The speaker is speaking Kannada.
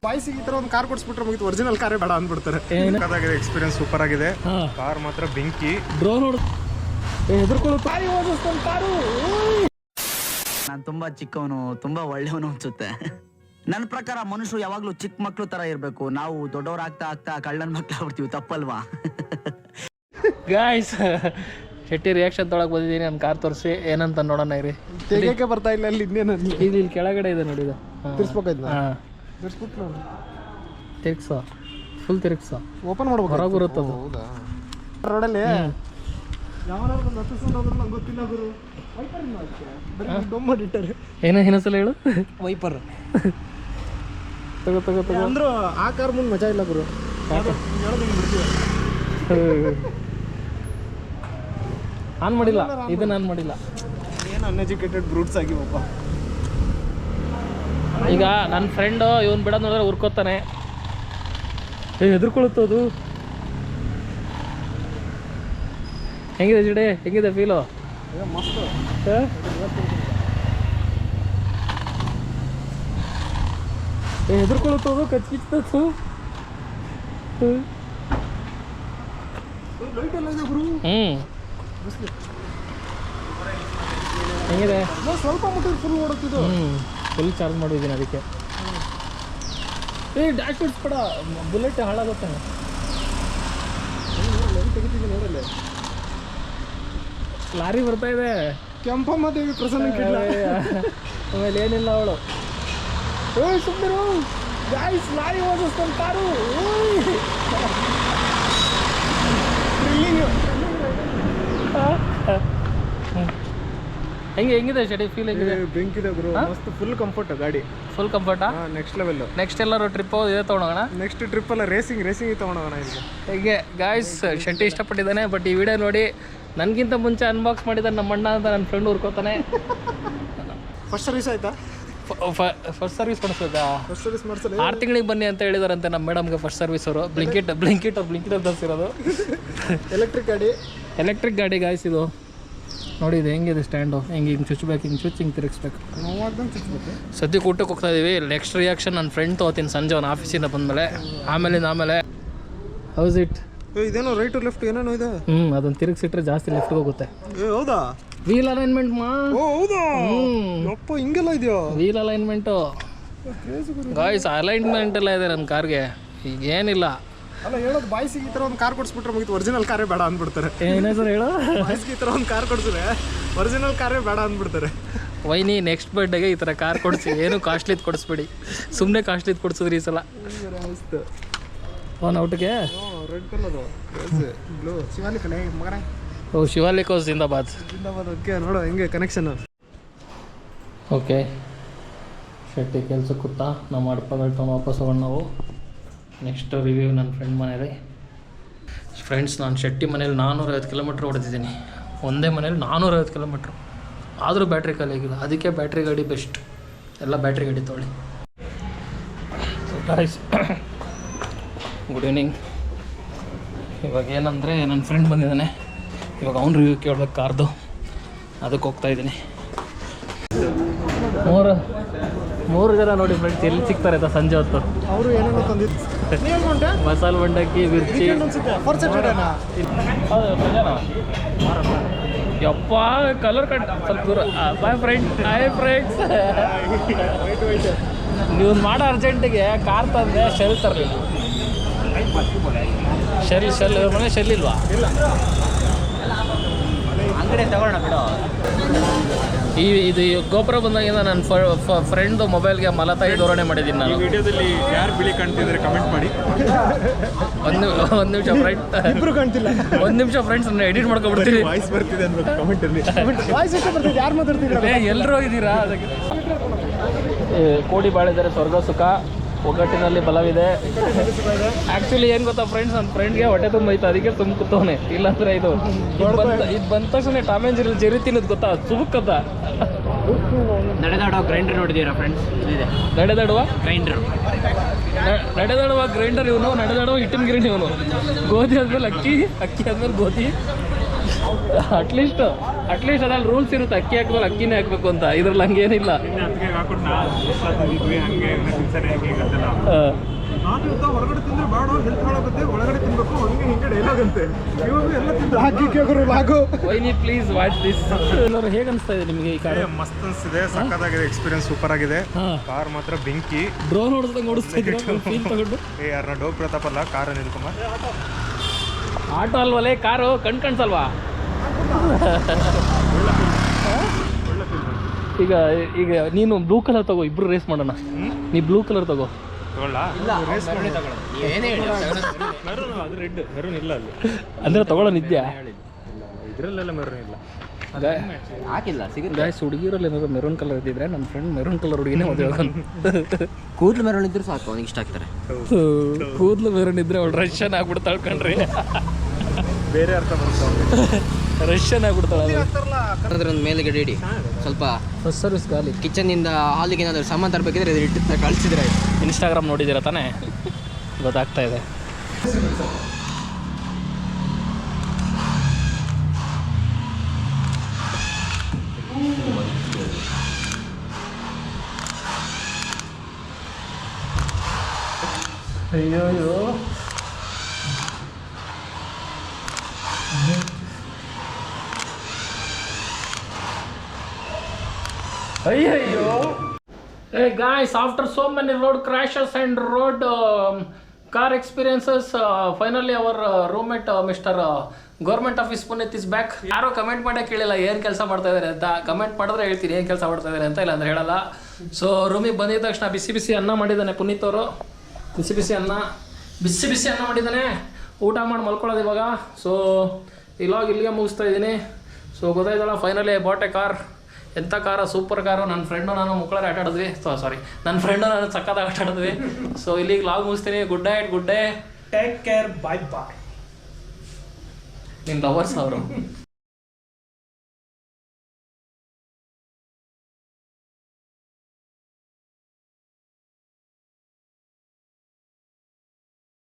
ಬಾಯ್ಸಿಗೆ ಈ ತರ ಒಂದು ಕಾರ್ ಕೊಡ್ಸ್ಬಿಟ್ರೆ ಮುಗಿತು, ಒರಿಜಿನಲ್ ಕಾರೇ ಬೇಡ ಅಂದ್ಬಿಡ್ತಾರೆ. ಎಕ್ಸ್ಪೀರಿಯನ್ಸ್ ಸೂಪರ್ ಆಗಿದೆ. ಕಾರ್ ಮಾತ್ರ ಬೆಂಕಿ. ಡ್ರೋನ್ ನಾನು ತುಂಬಾ ಚಿಕ್ಕವನು, ತುಂಬಾ ಒಳ್ಳೆಯವನು ಅನ್ಸುತ್ತೆ. ನನ್ನ ಪ್ರಕಾರ ಮನುಷ್ಯರು ಯಾವಾಗ್ಲೂ ಚಿಕ್ಕ ಮಕ್ಳು ತರ ಇರ್ಬೇಕು. ನಾವು ದೊಡ್ಡವರಾಗ್ತಾ ಆಗ್ತಾ ಕಳ್ಳನ್ ಮಕ್ಳು ಆಗ್ಬಿಡ್ತೀವಿ, ತಪ್ಪಲ್ವಾ? ಗಾಯ್ಸ್, ಶೆಟ್ಟಿ ರಿಯಾಕ್ಷನ್ ತೊಳಕ್ ಬಂದಿದ್ದೀನಿ. ನನ್ನ ಕಾರ್ ತೋರಿಸಿ ಏನಂತ ನೋಡೋಣ ಇರಿ. ತೆಗಿಯಕ್ಕೆ ಬರ್ತಾ ಇಲ್ಲ. ಅಲ್ಲಿ ಇನ್ನೇನಲ್ಲಿ ಇಲ್ಲಿ ಕೆಳಗಡೆ ಇದೆ ನೋಡಿ, ಇದು ತಿರ್ಸ್ಬೇಕಾಯ್ತು. ಹಾಂ, ತಿರ್ಗ್ಸೋ, ಫುಲ್ ತಿರ್ಗ್ಸೋ, ಓಪನ್ ಮಾಡ್ಬೇಕು, ಹೊರಗೆ ಬರುತ್ತದು. ಹೌದಾ? ರೋಡಲ್ಲಿ ಗೊತ್ತಿಲ್ಲ ಗುರು. ಏನಸಲ ಹೇಳು, ವೈಪರ್ ತಗೋ ತಗೋ ತಗೋ ಅಂದ್ರು ಆ ಕಾರ್ ಮುಂದೆ ಮಜಾ ಇಲ್ಲ ಗುರು. ಆನ್ ಮಾಡಿಲ್ಲ, ಇದನ್ನ ಆನ್ ಮಾಡಿಲ್ಲ. ಏನು ಅನ್ಎಜುಕೇಟೆಡ್ ಬ್ರೂಟ್ಸ್ ಆಗಿವಪ್ಪ. ಈಗ ನನ್ನ ಫ್ರೆಂಡು ಇವನು ಬಿಡೋದು ನೋಡಿದ್ರೆ ಉರ್ಕೋತಾನೆ. ಹೆದರ್ಕೊಳುತ್ತದು. ಹೆಂಗಿದೆ ಜಿಡೆ, ಹೆಂಗಿದೆ ಫೀಲು? ಮಸ್ತ್. ಹೆದರ್ಕೊಳುತ್ತದು, ಕಚ್ಚಿಚ್ಚು. ಹೆಂಗಿದೆ? ಸ್ವಲ್ಪ ಮಟ್ಟಿಗೆ ಫುಲ್ ಓಡುತ್ತಿದ್ದು. ಫುಲ್ ಚಾರ್ಜ್ ಮಾಡಿದ್ದೀನಿ ಅದಕ್ಕೆ. ಡ್ಯಾಶ್ ಬಿಡ್ಸ್ಬೇಡ, ಬುಲೆಟ್ ಹಾಳಾಗುತ್ತೆ. ನೋಡಲ್ಲ, ಲಾರಿ ಬರ್ತಾ ಇದೆ. ಕೆಂಪಮ್ಮ ದೇವಿ ಪ್ರಸನ್ನ. ಆಮೇಲೆ ಏನಿಲ್ಲ ಅವಳು. ಸುಮ್ಮನೆ ಗಾಯ್ಸ್, ಲಾರಿ ಓದಿಸ್ತಾನೆ ಕಾರು. ಹೆಂಗಿದೆ ಶೆಡಿ, ಫೀಲ್ ಹೆಂಗಿದೆ? ಬೆಂಕಿದೆ ಗುರು, ಮಸ್ತ್. ಫುಲ್ ಕಂಫರ್ಟ್ ಗಾಡಿ, ಫುಲ್ ಕಂಫರ್ಟಾ? Next level. ನೆಕ್ಸ್ಟ್ ಎಲ್ಲರೂ ಟ್ರಿಪ್ ಇದೇ ತೊಗೊಂಡೋಗೋಣ. ನೆಕ್ಸ್ಟ್ ಟ್ರಿಪ್ ಎಲ್ಲ ರೇಸಿಂಗ್ ತೊಗೊಂಡೋಗೋಣ. ಹೀಗೆ ಗಾಯ್ಸ್, ಶೆಟ್ಟಿ ಇಷ್ಟಪಟ್ಟಿದ್ದಾನೆ. ಬಟ್ ಈ ವಿಡಿಯೋ ನೋಡಿ ನನಗಿಂತ ಮುಂಚೆ ಅನ್ಬಾಕ್ಸ್ ಮಾಡಿದ್ದಾನೆ ನಮ್ಮ ಅಣ್ಣ ಅಂತ ನನ್ನ ಫ್ರೆಂಡ್ ಉರ್ಕೋತಾನೆ. ಫಸ್ಟ್ ಸರ್ವಿಸ್ ಆಯ್ತಾ? ಫಸ್ಟ್ ಸರ್ವಿಸ್ ಮಾಡಿಸ್ಬೇಕಾ? ಫಸ್ಟ್ ಸರ್ವಿಸ್ ಮಾಡಿಸಲ್ಲ. 6 ತಿಂಗಳಿಗೆ ಬನ್ನಿ ಅಂತ ಹೇಳಿದಾರಂತೆ ನಮ್ಮ ಮೇಡಮ್ಗೆ ಫಸ್ಟ್ ಸರ್ವಿಸ್ ಅವರು. ಬ್ಲಿಂಕಿಟ್ ಅಂತ ತರಿಸಿರೋದು. ಎಲೆಕ್ಟ್ರಿಕ್ ಗಾಡಿ ಗಾಯ್ಸ್ ಇದು. ನೋಡಿ ಇದು ಹೆಂಗಿದೆ ಸ್ಟ್ಯಾಂಡು, ಹಿಂಗೆ ಚುಚ್ಚಬೇಕು, ಹಿಂಗೆ ತಿರುಗಿಸ್ಬೇಕು. ಸದ್ಯಕ್ಕೆ ಊಟಕ್ಕೆ ಹೋಗ್ತಾ ಇದೀವಿ. ನೆಕ್ಸ್ಟ್ ರಿಯಾಕ್ಷನ್ ನನ್ನ ಫ್ರೆಂಡ್ ತೊಗೋತೀನಿ ಸಂಜೆ ಅವ್ನ ಆಫೀಸಿಂದ ಬಂದಮೇಲೆ. ಆಮೇಲೆ ಹೌಸ್ ಇಟ್? ಇದೇನೋ ರೈಟ್ ಲೆಫ್ಟ್ ಏನೇನೋ ಇದೆ. ಅದನ್ನು ತಿರುಗಿಸಿಟ್ರೆ ಜಾಸ್ತಿ ಲೆಫ್ಟ್ ಹೋಗುತ್ತೆ. ಹೌದಾ? ವೀಲ್ ಅಲೈನ್ಮೆಂಟ್ ಮಾ. ಹೌದಾ? ಅಪ್ಪ ಹಿಂಗೆಲ್ಲ ಇದೆಯೋ? ವೀಲ್ ಅಲೈನ್ಮೆಂಟು ಗಾಯ್ಸ್, ಅಲೈನ್ಮೆಂಟ್ ಎಲ್ಲ ಇದೆ ನನ್ನ ಕಾರ್ಗೆ. ಈಗ ಏನಿಲ್ಲ. ಅಲ್ಲ ಹೇಳೋದು, ಬಾಯ್ಸಿಗೆ ಈ ಥರ ಒಂದು ಕಾರ್ ಕೊಡ್ಸ್ಬಿಟ್ರೆ ಮುಗಿತು, ಒರಿಜಿನಲ್ ಕಾರೇ ಬೇಡ ಅಂದ್ಬಿಡ್ತಾರೆ. ಏನಾದ್ರು ಹೇಳೋ, ಬಾಯ್ಸ್ಗೆ ಈ ಥರ ಒಂದು ಕಾರ್ ಕೊಡ್ಸಿದ್ರೆ ಒರಿಜಿನಲ್ ಕಾರೇ ಬೇಡ ಅಂದ್ಬಿಡ್ತಾರೆ. ವೈನಿ ನೆಕ್ಸ್ಟ್ ಬರ್ಡೇಗೆ ಈ ಥರ ಕಾರ್ ಕೊಡಿಸಿ, ಏನು ಕಾಸ್ಟ್ಲಿದು ಕೊಡಿಸ್ಬೇಡಿ. ಸುಮ್ಮನೆ ಕಾಸ್ಟ್ಲಿದು ಕೊಡಿಸಿದ್ರಿ ಈ ಸಲ. ಫೋನ್ ಔಟ್ಗೆ ರೆಡ್ ಕಲರ್ ಬ್ಲೂ ಶಿವಾಲಿಕ್ ಮಗನೇ. ಓ, ಶಿವಾಲಿಕೋಸ್ ಜಿಂದಾಬಾದ್. ಓಕೆ, ನೋಡೋ ಹೆಂಗೆ ಕನೆಕ್ಷನ್. ಓಕೆ, ಶೆಟ್ಟಿ ಕೆಲ್ಸಕ್ಕೆ ಕೂತಾ ನಮ್ಮ ಅಡ್ಪಗಳು ತೊಗೊಂಡು ವಾಪಸ್ ಹೋಗೋಣ ನಾವು. ನೆಕ್ಸ್ಟ್ ರಿವ್ಯೂ ನನ್ನ ಫ್ರೆಂಡ್ ಮನೇಲಿ. ಫ್ರೆಂಡ್ಸ್, ನಾನು ಶೆಟ್ಟಿ ಮನೇಲಿ 450 ಕಿಲೋಮೀಟ್ರ್ ಹೊಡೆದಿದ್ದೀನಿ. ಒಂದೇ ಮನೇಲಿ 450 ಕಿಲೋಮೀಟ್ರ್. ಆದರೂ ಬ್ಯಾಟ್ರಿ ಖಾಲಿ ಆಗಿಲ್ಲ. ಅದಕ್ಕೆ ಬ್ಯಾಟ್ರಿ ಗಾಡಿ ಬೆಸ್ಟ್. ಎಲ್ಲ ಬ್ಯಾಟ್ರಿ ಗಾಡಿ ತೊಗೊಳ್ಳಿ. Guys, good evening. ಇವಾಗ ಏನಂದರೆ ನನ್ನ ಫ್ರೆಂಡ್ ಬಂದಿದ್ದಾನೆ. ಇವಾಗ ಅವ್ನು ರಿವ್ಯೂ ಕೇಳ್ಬೇಕು ಕಾರ್ದು. ಅದಕ್ಕೆ ಹೋಗ್ತಾಯಿದ್ದೀನಿ. ಮೂರು ಜನ ನೋಡಿ ಫ್ರೆಂಡ್ಸ್, ಎಲ್ಲಿ ಸಿಗ್ತಾರೆ ಅಂತ ಸಂಜೆ ಹೊತ್ತು. ಅವರು ಏನೇನೋ ತಂದಿದ್ದು ಮಸಾಲೆ ಮಂಡಕ್ಕಿ, ಮಿರ್ಚಿ. ಯಪ್ಪ, ಕಲರ್ ಕಟ್ ಸ್ವಲ್ಪ ದೂರ. Bye friends. ನೀವು ಮಾಡೋ ಅರ್ಜೆಂಟಿಗೆ ಕಾರ್ ತಂದೆ, ಶೆಲ್ ತರಲಿಲ್ಲ. ಶೆಲ್ ಮನೆ ಶೆಲ್ ಇಲ್ವಾ? ಅಂಗಡಿ ತಗೋಣ ಬಿಡು. ಇದು ಗೋಪುರ ಬಂದಾಗಿಂದ ನನ್ನ ಫ್ರೆಂಡ್ದು ಮೊಬೈಲ್ಗೆ ಮಲತಾಯಿ ಧೋರಣೆ ಮಾಡಿದ್ದೀನಿ ನಾನು. ವಿಡಿಯೋದಲ್ಲಿ ಯಾರು ಬಿಳಿ ಕಾಣ್ತಿದ್ದಾರೆ ಕಮೆಂಟ್ ಮಾಡಿ. ಒಂದು ನಿಮಿಷ ಫ್ರೆಂಡ್, ಇಬ್ರು ಕಾಣ್ತಿಲ್ಲ. ಒಂದು ನಿಮಿಷ ಫ್ರೆಂಡ್ಸ್, ನಾನು ಎಡಿಟ್ ಮಾಡ್ಕೊಬಿಡ್ತೀನಿ. ವಾಯ್ಸ್ ಬರ್ತಿದೆ ಅನ್ಬೇಕು ಕಮೆಂಟಲ್ಲಿ. ವಾಯ್ಸ್ ಎಷ್ಟು ಬರ್ತಿದೆ? ಯಾರು ಮಾತಾಡ್ತಿದ್ದೀರಾ? ಎಲ್ಲರೂ ಇದ್ದೀರಾ? ಅದಕ್ಕೆ ಕೋಡಿ ಬಾಳಿದ್ದಾರೆ. ಸ್ವರ್ಗ ಸುಖ ಒಗ್ಗಟ್ಟಿನಲ್ಲಿ ಬಲವಿದೆ. ಆ್ಯಕ್ಚುಲಿ ಏನು ಗೊತ್ತಾ ಫ್ರೆಂಡ್ಸ್, ನನ್ನ ಫ್ರೆಂಡ್ಗೆ ಹೊಟ್ಟೆ ತುಂಬೈತೆ, ಅದಕ್ಕೆ ತುಂಬ ಕೂತವನೆ. ಇಲ್ಲಾಂದರೆ ಇದು ಬಂದ ತಕ್ಷಣ ಟಾಮ್ ಆ್ಯಂಡ್ ಜೆರಿ ತಿನ್ನೋದು ಗೊತ್ತಾ, ಸುಬುಕ್ಕತ್ತ. ನಡೆದಾಡೋ ಗ್ರೈಂಡರ್ ನೋಡಿದ್ದೀರಾ ಫ್ರೆಂಡ್ಸ್? ಇದೆ ನಡೆದಾಡುವ ಗ್ರೈಂಡರ್. ನಡೆದಾಡುವ ಗ್ರೈಂಡರ್ ಇವನು, ನಡೆದಾಡುವ ಹಿಟ್ಟಿನ ಗಿರಣಿ ಇವನು. ಗೋಧಿ ಆದ್ಮೇಲೆ ಅಕ್ಕಿ, ಅಕ್ಕಿ ಆದ್ಮೇಲೆ ಗೋಧಿ. ಅಟ್ಲೀಸ್ಟ್ ಅದ್ರಲ್ಲಿ ರೂಲ್ಸ್ ಇರುತ್ತೆ, ಅಕ್ಕಿ ಹಾಕಿದ್ಮೇಲೆ ಅಕ್ಕಿನೇ ಹಾಕ್ಬೇಕು ಅಂತ. ಇದ್ರಲ್ಲಿ ಹಂಗೇನಿಲ್ಲ. ಹೊರಗಡೆ ತಿಂದ್ರೆ ಬಾಡ ಹೆಲ್ತ್ ಹಾಳಾಗುತ್ತೆ, ಒಳಗಡೆ ತಿನ್ಬೇಕು, ಹಂಗೆ ಹಿಂಗೆ ಡೈಲಾಗ್ ಅಂತೆ. ವೈನಿ ಪ್ಲೀಸ್ ವಾಚ್ ದಿಸ್. ಎಲ್ಲರೂ ಹೇಗೆ ಅನಿಸ್ತಾ ಇದೆ ನಿಮಗೆ ಈ ಕಾರ್? ಮಸ್ತ್ ಅನ್ಸ್ತಿದೆ, ಸಕ್ಕತ್ತಾಗಿದೆ, ಎಕ್ಸ್ಪೀರಿಯನ್ಸ್ ಸೂಪರ್ ಆಗಿದೆ. ಕಾರ್ ಮಾತ್ರ ಬೆಂಕಿ. ಡ್ರೋನ್ ಓಡಿಸ್ತಾ ಇದ್ರೆ ಫೀಲ್ ತಗೊಂಡು. ಯಾರನ್ನ ಡೋಗ್ ಪ್ರತಾಪ್ ಅಲ್ಲ, ಕಾರ್ ಅನಿಲ್ ಕುಮಾರ್. ಆಟೋ ಅಲ್ವಲ್ಲೇ ಕಾರು, ಕಣ್ಸಲ್ವಾ? ಈಗ ಈಗ ನೀನು ಬ್ಲೂ ಕಲರ್ ತಗೋ, ಇಬ್ರು ರೇಸ್ ಮಾಡೋಣ. ನೀ ಬ್ಲೂ ಕಲರ್ ತಗೋ. ಅದು ರೆಡ್, ಮೆರೂನ್ ಇಲ್ಲ ಅಲ್ಲಿ. ಅಂದ್ರೆ ತಗೊಳ್ಳೋ ನಿದ್ಯಾ? ಇದ್ರಲ್ಲೆಲ್ಲ ಮೆರೂನ್ ಇಲ್ಲ, ಹಾಕಿಲ್ಲ ಸಿಗುತ್ತೆ. ಗಾಯ್ಸ್, ಹುಡುಗಿರಲ್ಲಿ ಏನಾದ್ರು ಮೆರೂನ್ ಕಲರ್ ಇದ್ದಿದ್ರೆ ನನ್ನ ಫ್ರೆಂಡ್ ಮೆರೂನ್ ಕಲರ್ ಹುಡುಗಿನೇ ಮದುವೆ. ಕೂದಲು ಮೆರವಣಿಗೆ ಇದ್ರು ಸಾಕು, ಅವ್ನಿಗೆ ಇಷ್ಟ ಆಗ್ತಾರೆ. ಕೂದಲು ಮೆರೂನ್ ಇದ್ರೆ ಅವಳು ರಷ್ಯನ್ ಆಗ್ಬಿಡ್ತಾಳೆ ಕಣ್ರಿ. ಬೇರೆ ಅರ್ಥ ಬರುತ್ತೆ. ರಷ್ಯನ್ ಆಗ್ಬಿಡ್ತಾಳೆ. ಅದ್ರ ಮೇಲ್ಗಡೆ ಇಡಿ ಸ್ವಲ್ಪ ಫಸ್ಟ್ ಸರ್ವಿಸ್ ಗಾಲಿ. ಕಿಚನ್ನಿಂದ ಹಾಲಿಗೆ ಏನಾದರೂ ಸಾಮಾನು ತರಬೇಕಿದ್ರೆ ಇದು ಇಟ್ಟು ಕಳಿಸಿದ್ರೆ. ಇನ್ಸ್ಟಾಗ್ರಾಮ್ ನೋಡಿದ್ದೀರಾ ತಾನೇ? ಗೊತ್ತಾಗ್ತಾ ಇದೆ. ಅಯ್ಯೋ ಅಯ್ಯಯ್ಯೋ. Hey guys, after so many road crashes and road car experiences, finally our roommate Mr. Government Office Punit is back. ಯಾರೋ ಕಮೆಂಟ್ ಮಾಡೇ ಕೇಳಿಲ್ಲ ಏನು ಕೆಲಸ ಮಾಡ್ತಾ ಇದ್ದಾರೆ ಅಂತ. ಕಮೆಂಟ್ ಮಾಡಿದ್ರೆ ಹೇಳ್ತೀನಿ ಏನು ಕೆಲಸ ಮಾಡ್ತಾ ಇದ್ದಾರೆ ಅಂತ, ಇಲ್ಲ ಅಂದ್ರೆ ಹೇಳಲ್ಲ. ಸೊ ರೂಮಿಗೆ ಬಂದಿದ್ದ ತಕ್ಷಣ ಬಿಸಿ ಬಿಸಿ ಅನ್ನ ಮಾಡಿದ್ದಾನೆ ಪುನೀತ್ ಅವರು. ಬಿಸಿ ಬಿಸಿ ಅನ್ನ ಮಾಡಿದ್ದಾನೆ. ಊಟ ಮಾಡಿ ಮಲ್ಕೊಳ್ಳೋದು ಇವಾಗ. ಸೊ ಇವಾಗ ಇಲ್ಲಿಗೆ ಮುಗಿಸ್ತಾ ಇದ್ದೀನಿ. ಸೊ ಗೊತ್ತಾಯ್ತಲ್ಲ, ಫೈನಲಿ ಬಾಟ್ ಎ ಕಾರ್. ಎಂಥ ಕಾರು, ಸೂಪರ್ ಕಾರು. ನನ್ನ ಫ್ರೆಂಡು ನಾನು ಮುಕ್ಕಳರೆ ಆಟ ಆಡಿದ್ವಿ. ನನ್ನ ಫ್ರೆಂಡು ನಾನು ಸಕ್ಕತ್ತಾಗಿ ಆಟ ಆಡಿದ್ವಿ. ಸೊ ಇಲ್ಲಿಗೆ ಲಾಗ್ ಮುಗಿಸ್ತೀನಿ. Good night, good day, take care, bye bye. ನಿಮ್ಮ ಲವರ್ಸ್ ಅವರು.